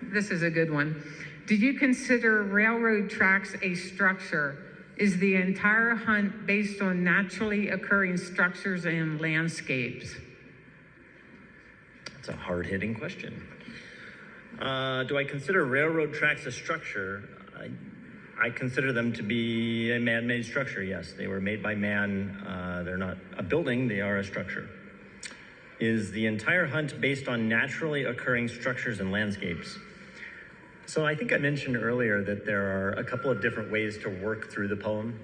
This is a good one. Do you consider railroad tracks a structure? Is the entire hunt based on naturally occurring structures and landscapes? That's a hard-hitting question. Do I consider railroad tracks a structure? I consider them to be a man-made structure, yes. They were made by man. They're not a building, they are a structure. Is the entire hunt based on naturally occurring structures and landscapes? So I think I mentioned earlier that there are a couple of different ways to work through the poem.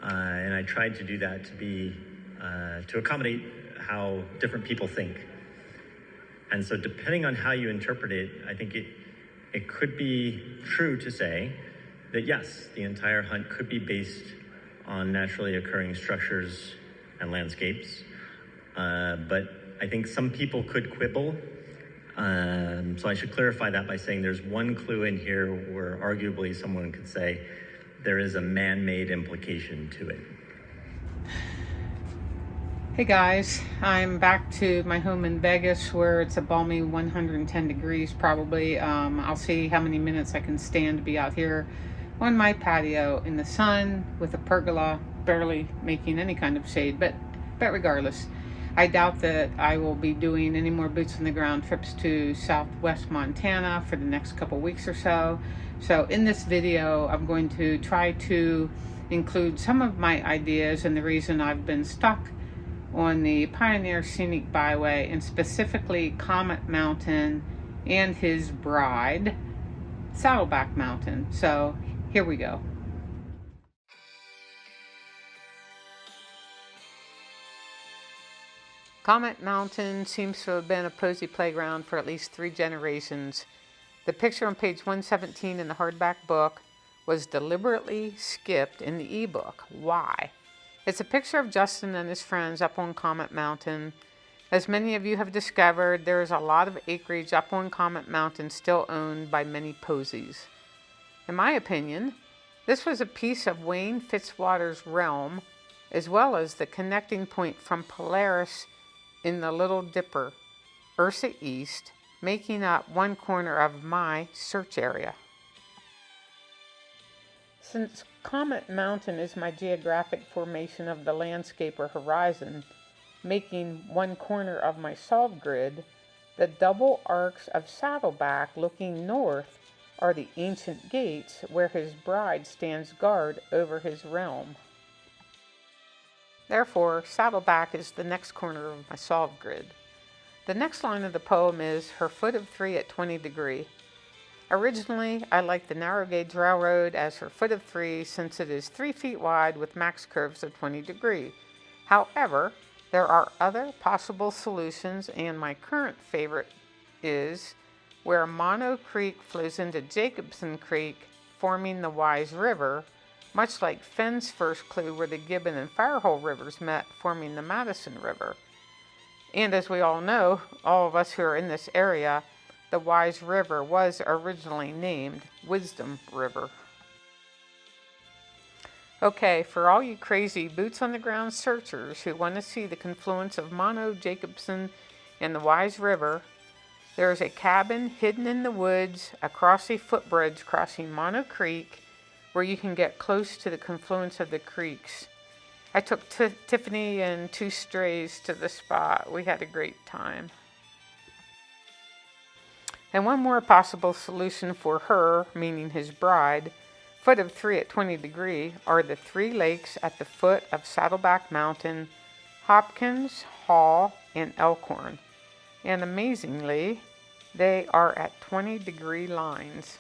And I tried to do that to accommodate how different people think. And so depending on how you interpret it, I think it could be true to say that yes, the entire hunt could be based on naturally occurring structures and landscapes. But I think some people could quibble. So I should clarify that by saying there's one clue in here where arguably someone could say there is a man-made implication to it. Hey guys, I'm back to my home in Vegas where it's a balmy 110 degrees probably. I'll see how many minutes I can stand to be out here on my patio in the sun with a pergola barely making any kind of shade, but regardless, I doubt that I will be doing any more boots on the ground trips to Southwest Montana for the next couple weeks or so. So in this video, I'm going to try to include some of my ideas and the reason I've been stuck on the Pioneer Scenic Byway, and specifically Comet Mountain and his bride, Saddleback Mountain. So here we go. Comet Mountain seems to have been a posy playground for at least 3 generations. The picture on page 117 in the hardback book was deliberately skipped in the ebook. Why? It's a picture of Justin and his friends up on Comet Mountain. As many of you have discovered, there is a lot of acreage up on Comet Mountain still owned by many posies. In my opinion, this was a piece of Wayne Fitzwater's realm, as well as the connecting point from Polaris in the Little Dipper, Ursa East, making up one corner of my search area. Since Comet Mountain is my geographic formation of the landscape or horizon, making one corner of my solve grid, the double arcs of Saddleback looking north are the ancient gates where his bride stands guard over his realm. Therefore, Saddleback is the next corner of my solve grid. The next line of the poem is her foot of 3 at 20 degree. Originally, I liked the narrow gauge railroad as her foot of 3 since it is 3 feet wide with max curves of 20 degree. However, there are other possible solutions, and my current favorite is where Mono Creek flows into Jacobson Creek, forming the Wise River, much like Fenn's first clue where the Gibbon and Firehole rivers met, forming the Madison River. And as we all know, all of us who are in this area, the Wise River was originally named Wisdom River. Okay, for all you crazy boots-on-the-ground searchers who want to see the confluence of Mono, Jacobson, and the Wise River, there is a cabin hidden in the woods across a footbridge crossing Mono Creek where you can get close to the confluence of the creeks. I took Tiffany and 2 strays to the spot. We had a great time. And one more possible solution for her, meaning his bride, foot of 3 at 20 degree, are the 3 lakes at the foot of Saddleback Mountain, Hopkins, Hall, and Elkhorn. And amazingly, they are at 20 degree lines.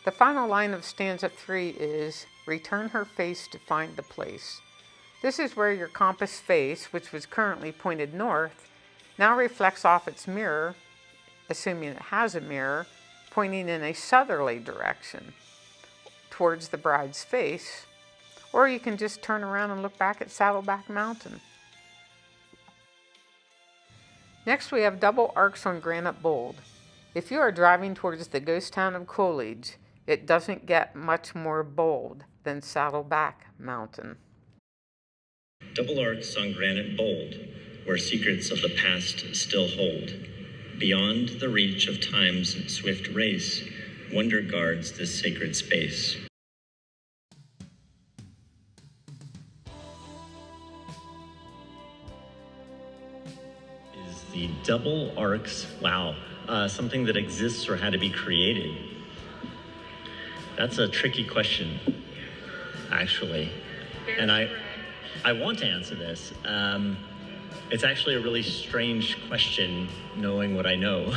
The final line of stanza 3 is, return her face to find the place. This is where your compass face, which was currently pointed north, now reflects off its mirror, assuming it has a mirror, pointing in a southerly direction towards the bride's face, or you can just turn around and look back at Saddleback Mountain. Next we have double arcs on granite bold. If you are driving towards the ghost town of Coolidge, it doesn't get much more bold than Saddleback Mountain. Double arcs on granite bold, where secrets of the past still hold. Beyond the reach of time's swift race, wonder guards this sacred space. Is the double arcs, something that exists or had to be created? That's a tricky question, actually. And I want to answer this. It's actually a really strange question, knowing what I know.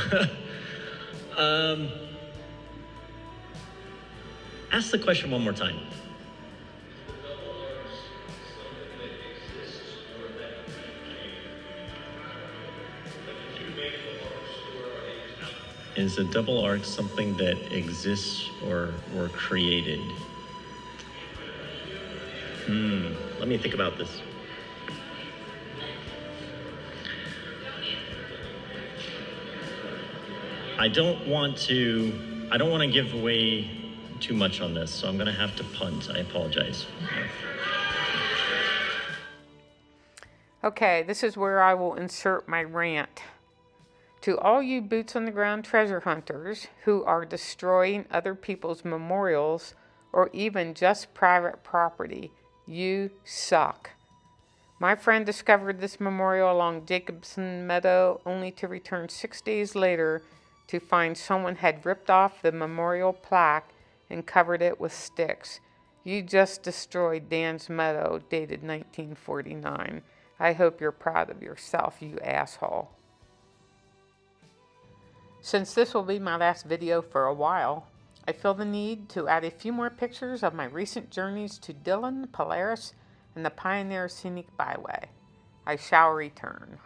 Ask the question one more time. Is a double arc something that exists or were created? Let me think about this. I don't want to give away too much on this, so I'm going to have to punt. I apologize. Okay, this is where I will insert my rant. To all you boots on the ground treasure hunters who are destroying other people's memorials or even just private property, you suck. My friend discovered this memorial along Jacobson Meadow only to return 6 days later to find someone had ripped off the memorial plaque and covered it with sticks. You just destroyed Dan's Meadow, dated 1949. I hope you're proud of yourself, you asshole. Since this will be my last video for a while, I feel the need to add a few more pictures of my recent journeys to Dillon, Polaris, and the Pioneer Scenic Byway. I shall return.